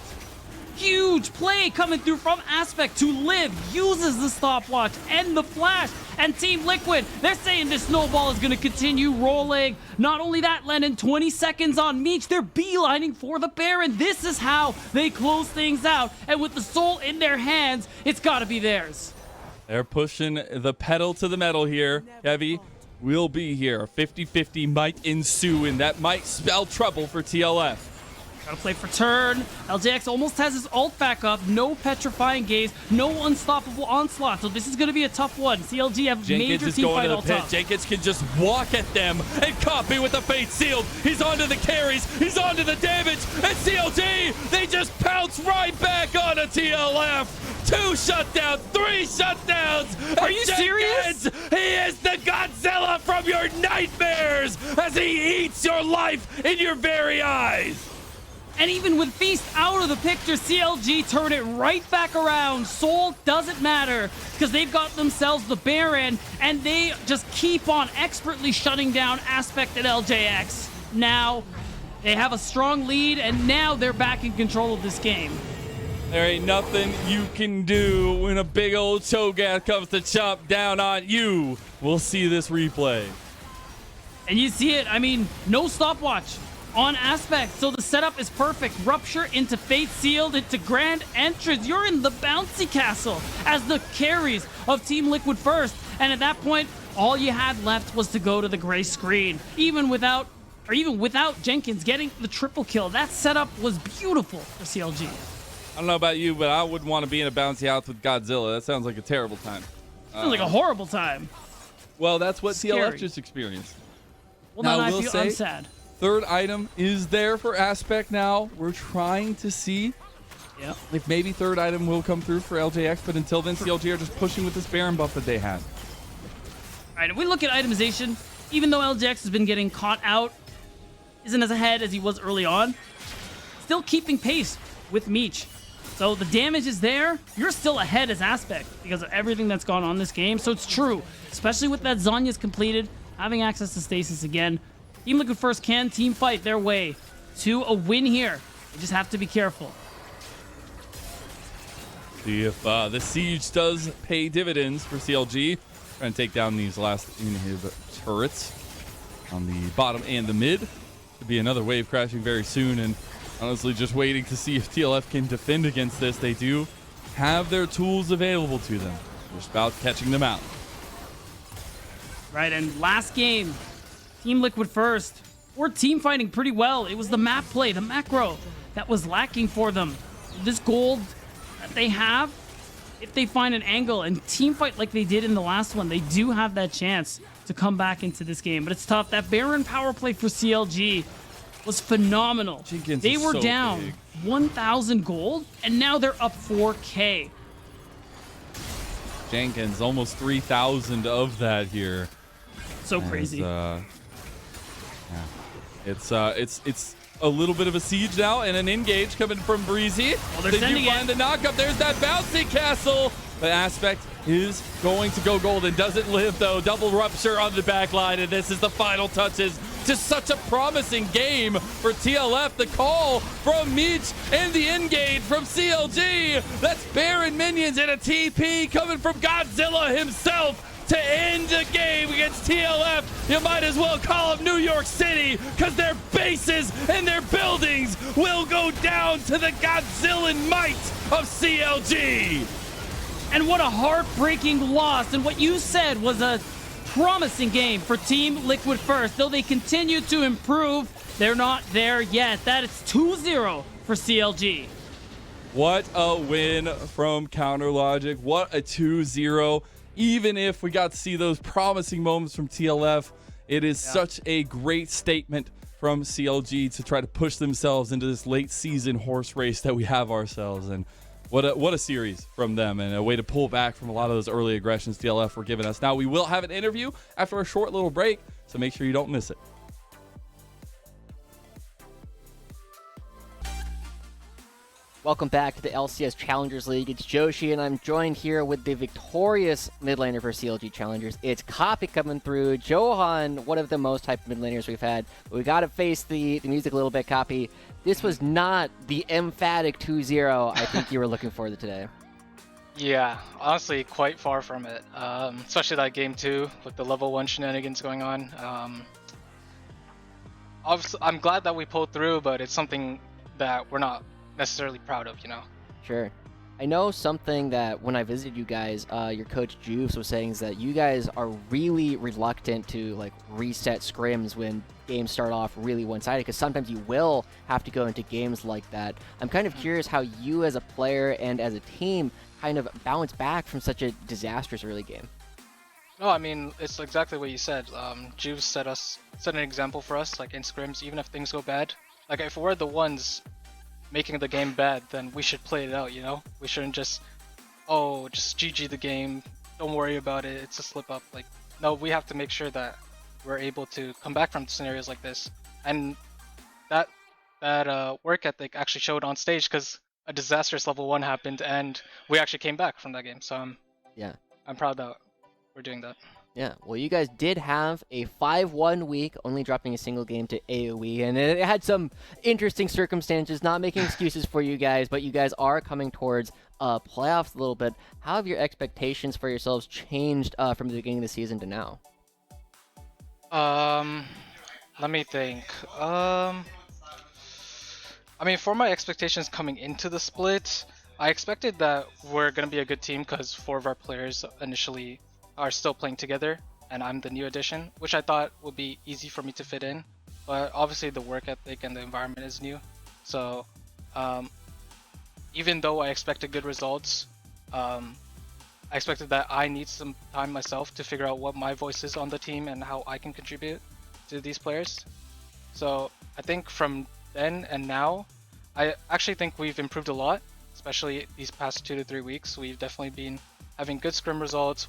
Huge play coming through from Aspect to live. Uses the stopwatch and the flash. And Team Liquid, they're saying this snowball is going to continue rolling. Not only that, Lennon, 20 seconds on Meech. They're beelining for the Baron. This is how they close things out. And with the soul in their hands, it's got to be theirs. They're pushing the pedal to the metal here. Kevy will be here. 50-50 might ensue, and that might spell trouble for TLF. Gotta play for turn. LJX almost has his ult back up. No petrifying gaze. No unstoppable onslaught. So this is gonna be a tough one. CLG have Jenkins major is team going fight to the all pit. tough. Jenkins can just walk at them and copy with the fate sealed. He's onto the carries. He's onto the damage. And CLG, they just pounce right back on a TLF. 2 shutdowns, 3 shutdowns. Are you serious? He is the Godzilla from your nightmares as he eats your life in your very eyes. And even with Feast out of the picture, CLG turn it right back around. Soul doesn't matter because they've got themselves the Baron, and they just keep on expertly shutting down Aspect and LJX. Now they have a strong lead, and now they're back in control of this game. There ain't nothing you can do when a big old Cho'Gath comes to chomp down on you. We'll see this replay. And you see it, I mean, no stopwatch on Aspect, so the setup is perfect. Rupture into Fate Sealed, into Grand Entrance. You're in the bouncy castle as the carries of Team Liquid first. And at that point, all you had left was to go to the gray screen. Even without Jenkins getting the triple kill, that setup was beautiful for CLG. I don't know about you, but I wouldn't want to be in a bouncy house with Godzilla. That sounds like a terrible time. Sounds like a horrible time. Well, that's what Scary. TLF just experienced. Well, Now, then I will say- I'm sad. Third item is there for Aspect now. We're trying to see Yeah. if maybe third item will come through for LJX, but until then, CLG are just pushing with this Baron buff that they had. All right, if we look at itemization, even though LJX has been getting caught out, isn't as ahead as he was early on, still keeping pace with Meech. So the damage is there. You're still ahead as Aspect because of everything that's gone on this game. So it's true, especially with that Zhonya's completed, having access to Stasis again. Team Liquid first can team fight their way to a win here. They just have to be careful. See if the siege does pay dividends for CLG. Trying to take down these last inhib turrets on the bottom and the mid. Could be another wave crashing very soon, and honestly just waiting to see if TLF can defend against this. They do have their tools available to them. Just about catching them out. Right, and last game, Team Liquid first. We're team fighting pretty well. It was the map play, the macro, that was lacking for them. This gold that they have, if they find an angle and team fight like they did in the last one, they do have that chance to come back into this game. But it's tough. That Baron power play for CLG was phenomenal. Jenkins They is were so down big. 1,000 gold, and now they're up 4K. Jenkins, almost 3,000 of that here. So crazy. It's a little bit of a siege now, and an engage coming from Breezy. Oh, they're They sending do find the knockup. There's that bouncy castle. The Aspect is going to go golden. Doesn't live, though. Double rupture on the back line, and this is the final touches. Just such a promising game for TLF. The call from Meech and the engage from CLG. That's Baron minions and a TP coming from Godzilla himself to end the game against TLF. You might as well call them New York City, because their bases and their buildings will go down to the Godzillan might of CLG. And what a heartbreaking loss. And what you said was a promising game for Team Liquid first. Though they continue to improve, they're not there yet. That is 2-0 for CLG. What a win from Counter Logic. What a 2-0. Even if we got to see those promising moments from TLF, it is such a great statement from CLG to try to push themselves into this late season horse race that we have ourselves. And what a series from them, and a way to pull back from a lot of those early aggressions TLF were giving us. Now, we will have an interview after a short little break, so make sure you don't miss it. Welcome back to the LCS Challengers League. It's Joshi, and I'm joined here with the victorious mid laner for CLG Challengers. It's Copy coming through. Johan, one of the most hyped mid laners we've had. But we got to face the music a little bit, Copy. This was not the emphatic 2-0 I think you were looking for today. Yeah, honestly, quite far from it. Especially that game 2 with the level 1 shenanigans going on. Obviously, I'm glad that we pulled through, but it's something that we're not necessarily proud of, you know. Sure. I know something that when I visited you guys, your coach Juves was saying is that you guys are really reluctant to like reset scrims when games start off really one-sided, because sometimes you will have to go into games like that. I'm kind of curious how you as a player and as a team kind of bounce back from such a disastrous early game. No, I mean, it's exactly what you said. Juves set an example for us, like in scrims, even if things go bad. Like if we're the ones making the game bad, then we should play it out, you know? We shouldn't just GG the game, don't worry about it, it's a slip up. Like, no, we have to make sure that we're able to come back from scenarios like this. And that work ethic actually showed on stage, because a disastrous level 1 happened and we actually came back from that game. So I'm proud that we're doing that. Yeah, well, you guys did have a 5-1 week, only dropping a single game to AoE, and it had some interesting circumstances, not making excuses for you guys, but you guys are coming towards playoffs a little bit. How have your expectations for yourselves changed from the beginning of the season to now? Let me think. I mean, for my expectations coming into the split, I expected that we're going to be a good team because 4 of our players initially are still playing together, and I'm the new addition, which I thought would be easy for me to fit in. But obviously the work ethic and the environment is new. So even though I expected good results, I expected that I need some time myself to figure out what my voice is on the team and how I can contribute to these players. So I think from then and now, I actually think we've improved a lot, especially these past 2 to 3 weeks. We've definitely been having good scrim results,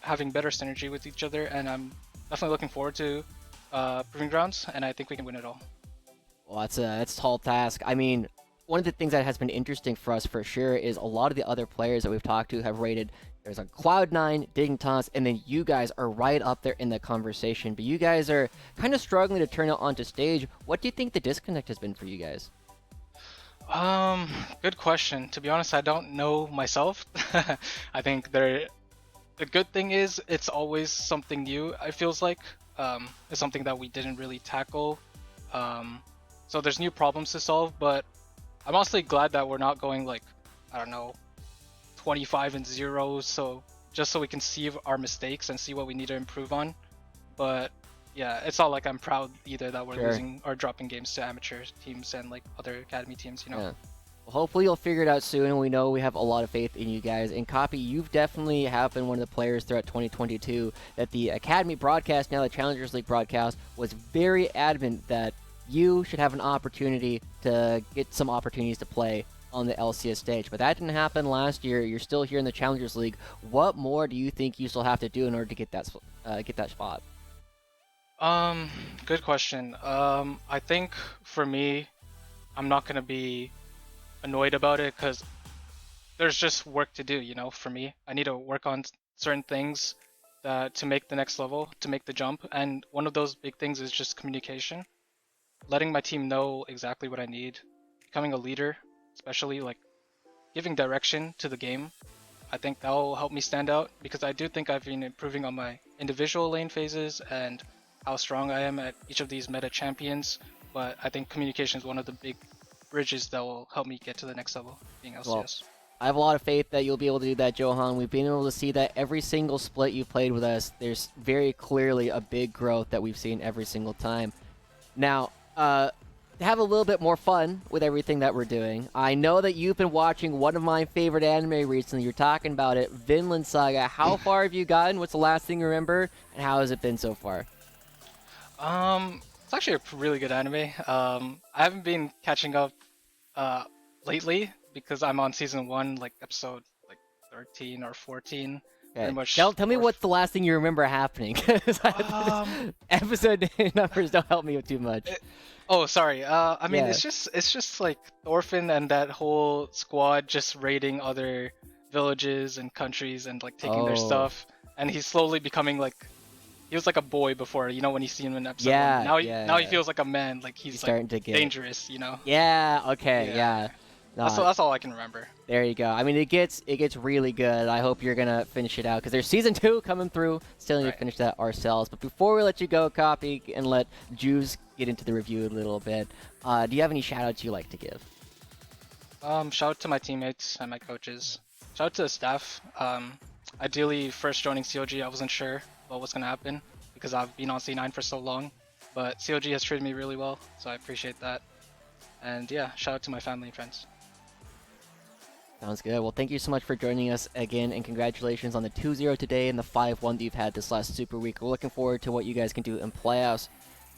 having better synergy with each other, and I'm definitely looking forward to Proving Grounds, and I think we can win it all. Well, that's a tall task. I mean, one of the things that has been interesting for us for sure is a lot of the other players that we've talked to have rated. There's a Cloud9, Dignitas, and then you guys are right up there in the conversation. But you guys are kind of struggling to turn it onto stage. What do you think the disconnect has been for you guys? Good question. To be honest, I don't know myself. I think the good thing is it's always something new. It feels like it's something that we didn't really tackle. So there's new problems to solve, but I'm honestly glad that we're not going like, I don't know, 25-0. So just so we can see our mistakes and see what we need to improve on. But yeah, it's not like I'm proud either that we're losing or dropping games to amateur teams and like other academy teams, you know. Yeah. Well, hopefully you'll figure it out soon, and we know we have a lot of faith in you guys. And Copy, you've definitely have been one of the players throughout 2022 that the Academy broadcast, now the Challengers League broadcast, was very adamant that you should have an opportunity to get some opportunities to play on the LCS stage. But that didn't happen last year. You're still here in the Challengers League. What more do you think you still have to do in order to get that spot? Good question. I think for me, I'm not gonna be annoyed about it because there's just work to do, you know, for me. I need to work on certain things to make the next level, to make the jump. And one of those big things is just communication. Letting my team know exactly what I need, becoming a leader, especially like giving direction to the game. I think that will help me stand out because I do think I've been improving on my individual lane phases and how strong I am at each of these meta champions, but I think communication is one of the big bridges that will help me get to the next level, being LCS. Well, I have a lot of faith that you'll be able to do that, Johan. We've been able to see that every single split you played with us, there's very clearly a big growth that we've seen every single time. Now, to have a little bit more fun with everything that we're doing, I know that you've been watching one of my favorite anime recently. You're talking about it, Vinland Saga. How far have you gotten? What's the last thing you remember? And how has it been so far? It's actually a really good anime. I haven't been catching up lately because I'm on season 1, like episode like 13 or 14. Okay. Much Tell me what's the last thing you remember happening. Episode numbers don't help me too much. Oh, sorry. I mean, it's just like Thorfinn and that whole squad just raiding other villages and countries and like taking their stuff, and he's slowly becoming like. He was like a boy before, you know, when you see him in episode 1. Now he feels like a man, like he's like starting to get dangerous, you know. Yeah. Okay. Yeah. No, that's all I can remember. There you go. I mean, it gets really good. I hope you're gonna finish it out because there's season 2 coming through. Still need to finish that ourselves. But before we let you go, Copy, and let Juves get into the review a little bit, do you have any shout outs you like to give? Shout out to my teammates and my coaches. Shout out to the staff. Ideally, first joining CLG, I wasn't sure what was gonna happen because I've been on C9 for so long. But CLG has treated me really well, so I appreciate that. And yeah, shout out to my family and friends. Sounds good. Well, thank you so much for joining us again, and congratulations on the 2-0 today and the 5-1 that you've had this last Super Week. We're looking forward to what you guys can do in playoffs.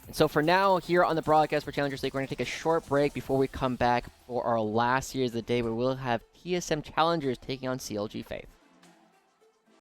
And so for now, here on the broadcast for Challengers League, we're going to take a short break before we come back for our last series of the day, where we'll have TSM Challengers taking on CLG Faith.